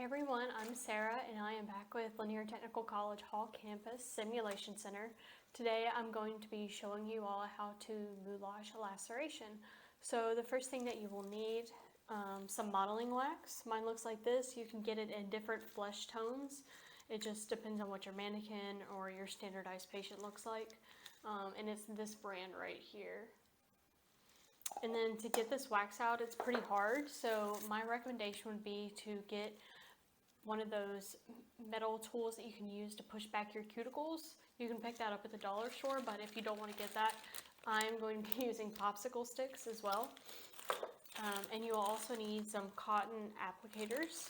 Hey everyone, I'm Sarah and I am back with Lanier Technical College Hall Campus Simulation Center. Today I'm going to be showing you all how to moulage a laceration. So the first thing that you will need, some modeling wax. Mine looks like this. You can get it in different flesh tones. It just depends on what your mannequin or your standardized patient looks like. And it's this brand right here. And then to get this wax out, it's pretty hard. So my recommendation would be to get one of those metal tools that you can use to push back your cuticles. You can pick that up at the dollar store, but if you don't want to get that, I'm going to be using popsicle sticks as well. And you will also need some cotton applicators.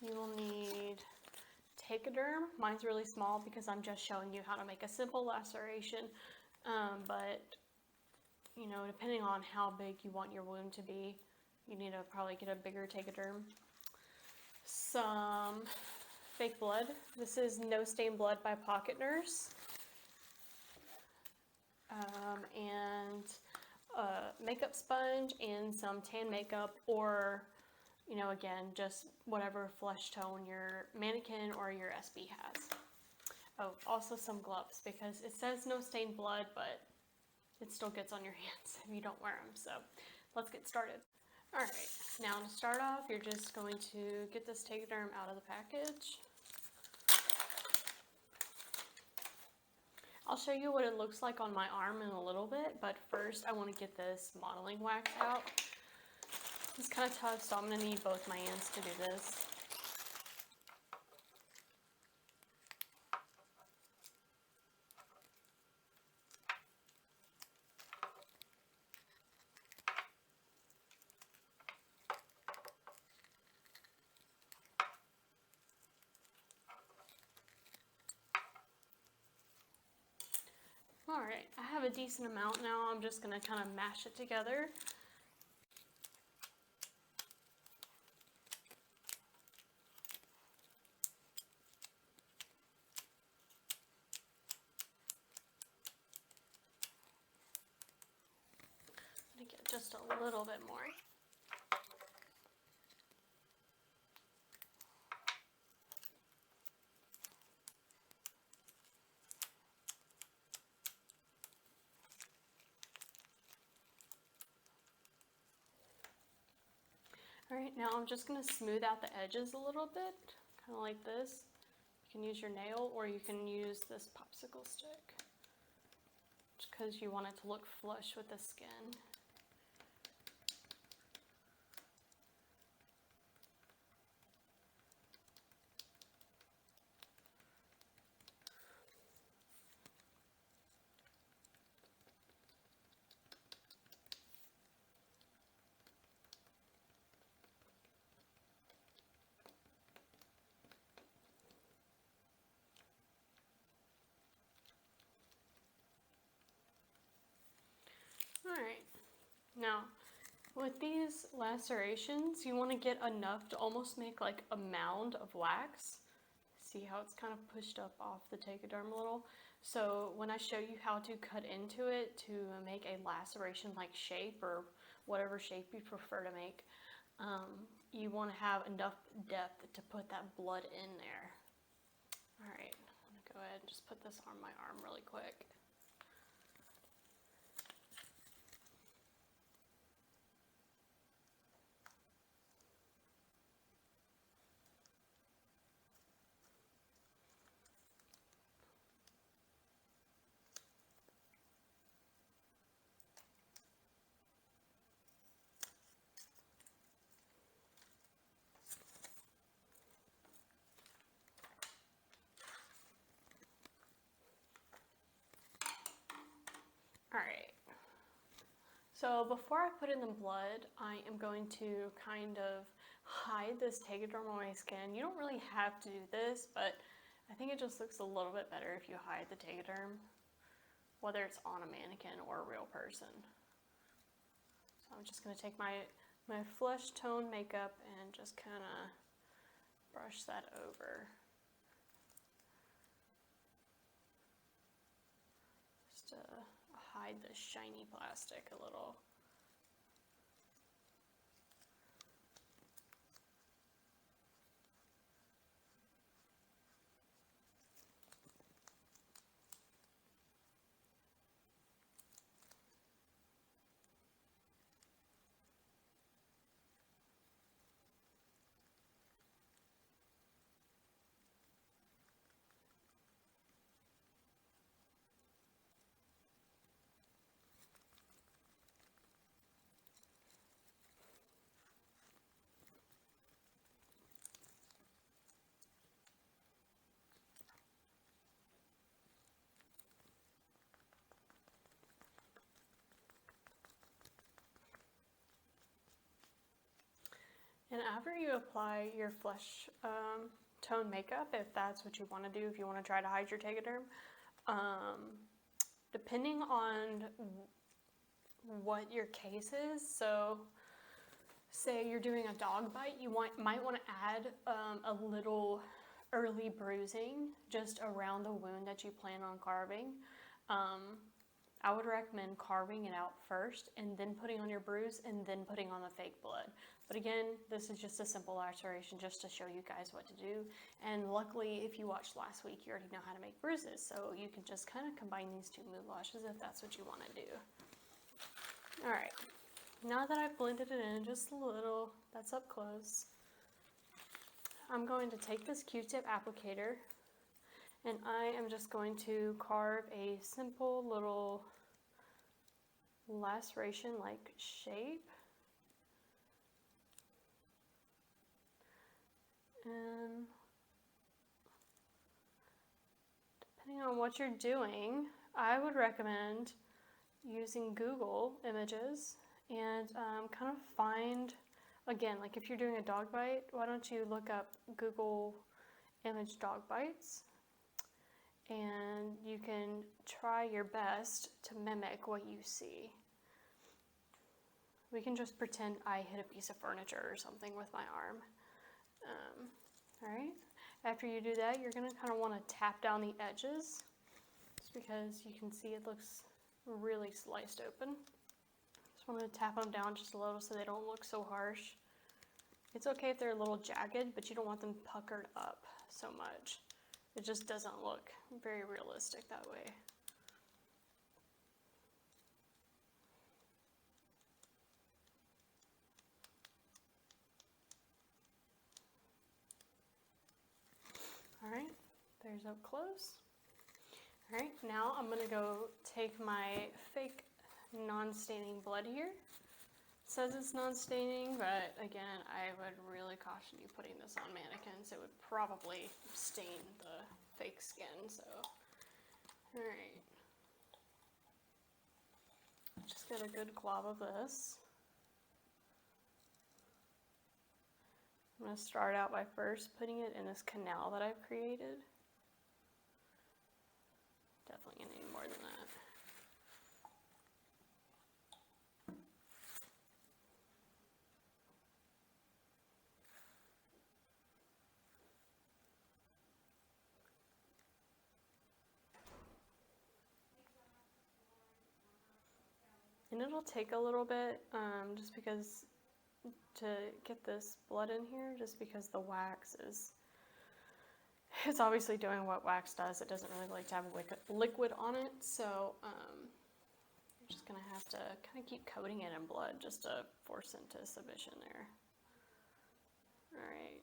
You will need Tachoderm. Mine's really small because I'm just showing you how to make a simple laceration, but you know, depending on how big you want your wound to be, you need to probably get a bigger Tachoderm. Some fake blood. This is No Stain Blood by Pocket Nurse. And a makeup sponge and some tan makeup, or, you know, again, just whatever flesh tone your mannequin or your SB has. Oh, also some gloves, because it says no stained blood, but it still gets on your hands if you don't wear them. So let's get started. All right, now to start off, you're just going to get this Tachoderm out of the package. I'll show you what it looks like on my arm in a little bit, but first I want to get this modeling wax out. It's kind of tough, so I'm going to need both my hands to do this. Alright, I have a decent amount now. I'm just going to kind of mash it together. I'm going to get just a little bit more. Alright, now I'm just going to smooth out the edges a little bit, kind of like this. You can use your nail or you can use this popsicle stick, just because you want it to look flush with the skin. Alright, now with these lacerations, you want to get enough to almost make like a mound of wax. See how it's kind of pushed up off the Tachoderm a little? So when I show you how to cut into it to make a laceration-like shape, or whatever shape you prefer to make, you want to have enough depth to put that blood in there. Alright, I'm going to go ahead and just put this on my arm really quick. Alright, so before I put in the blood, I am going to kind of hide this Tachoderm on my skin. You don't really have to do this, but I think it just looks a little bit better if you hide the Tachoderm, whether it's on a mannequin or a real person. So I'm just going to take my flesh tone makeup and just kind of brush that over. Just to hide the shiny plastic a little. And after you apply your flesh tone makeup, if that's what you want to do, if you want to try to hide your tegaderm, depending on what your case is, so say you're doing a dog bite, you might want to add a little early bruising just around the wound that you plan on carving. I would recommend carving it out first and then putting on your bruise and then putting on the fake blood. But again, this is just a simple laceration just to show you guys what to do. And luckily, if you watched last week, you already know how to make bruises. So you can just kind of combine these two moulashes if that's what you want to do. All right, now that I've blended it in just a little, that's up close, I'm going to take this Q-tip applicator and I am just going to carve a simple little laceration-like shape. And depending on what you're doing, I would recommend using Google Images and kind of find, again, like if you're doing a dog bite, why don't you look up Google image dog bites, and you can try your best to mimic what you see. We can just pretend I hit a piece of furniture or something with my arm. All right, after you do that, you're gonna kind of want to tap down the edges just because you can see it looks really sliced open. Just want to tap them down just a little so they don't look so harsh. It's okay if they're a little jagged, but you don't want them puckered up so much. It just doesn't look very realistic that way. All right, there's up close. All right, now I'm gonna go take my fake non-staining blood here. It says it's non-staining, but again, I would really caution you putting this on mannequins. It would probably stain the fake skin, so. All right. Just get a good glob of this. I'm going to start out by first putting it in this canal that I've created. Definitely going to need more than that. And it'll take a little bit just because to get this blood in here, just because the wax is, it's obviously doing what wax does. It doesn't really like to have liquid on it, so you're just gonna have to kind of keep coating it in blood just to force into submission there. All right.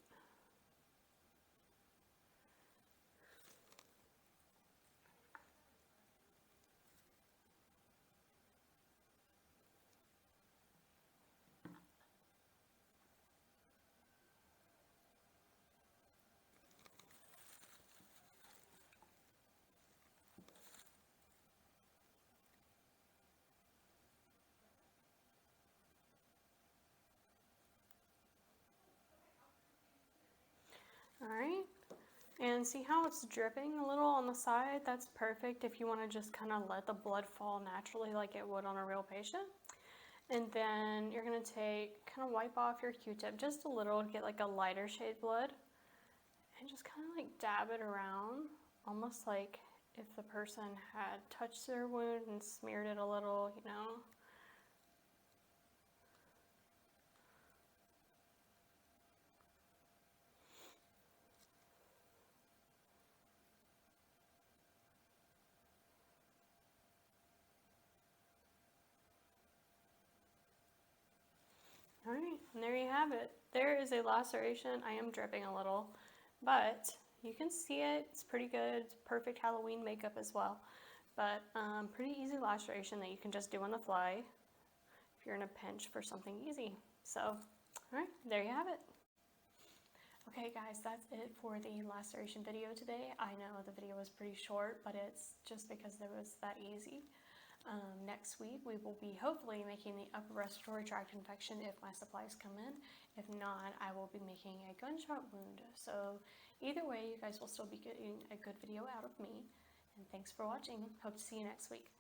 All right, and see how it's dripping a little on the side? That's perfect if you want to just kind of let the blood fall naturally like it would on a real patient. And then you're going to kind of wipe off your Q-tip just a little to get like a lighter shade blood and just kind of like dab it around, almost like if the person had touched their wound and smeared it a little, you know. All right, and there you have it. There is a laceration. I am dripping a little, but you can see it. It's pretty good. It's perfect Halloween makeup as well. But pretty easy laceration that you can just do on the fly if you're in a pinch for something easy. So, all right, there you have it. Okay guys, that's it for the laceration video today. I know the video was pretty short, but it's just because it was that easy. Next week we will be hopefully making the upper respiratory tract infection if my supplies come in. If not, I will be making a gunshot wound. So either way, you guys will still be getting a good video out of me. And thanks for watching. Hope to see you next week.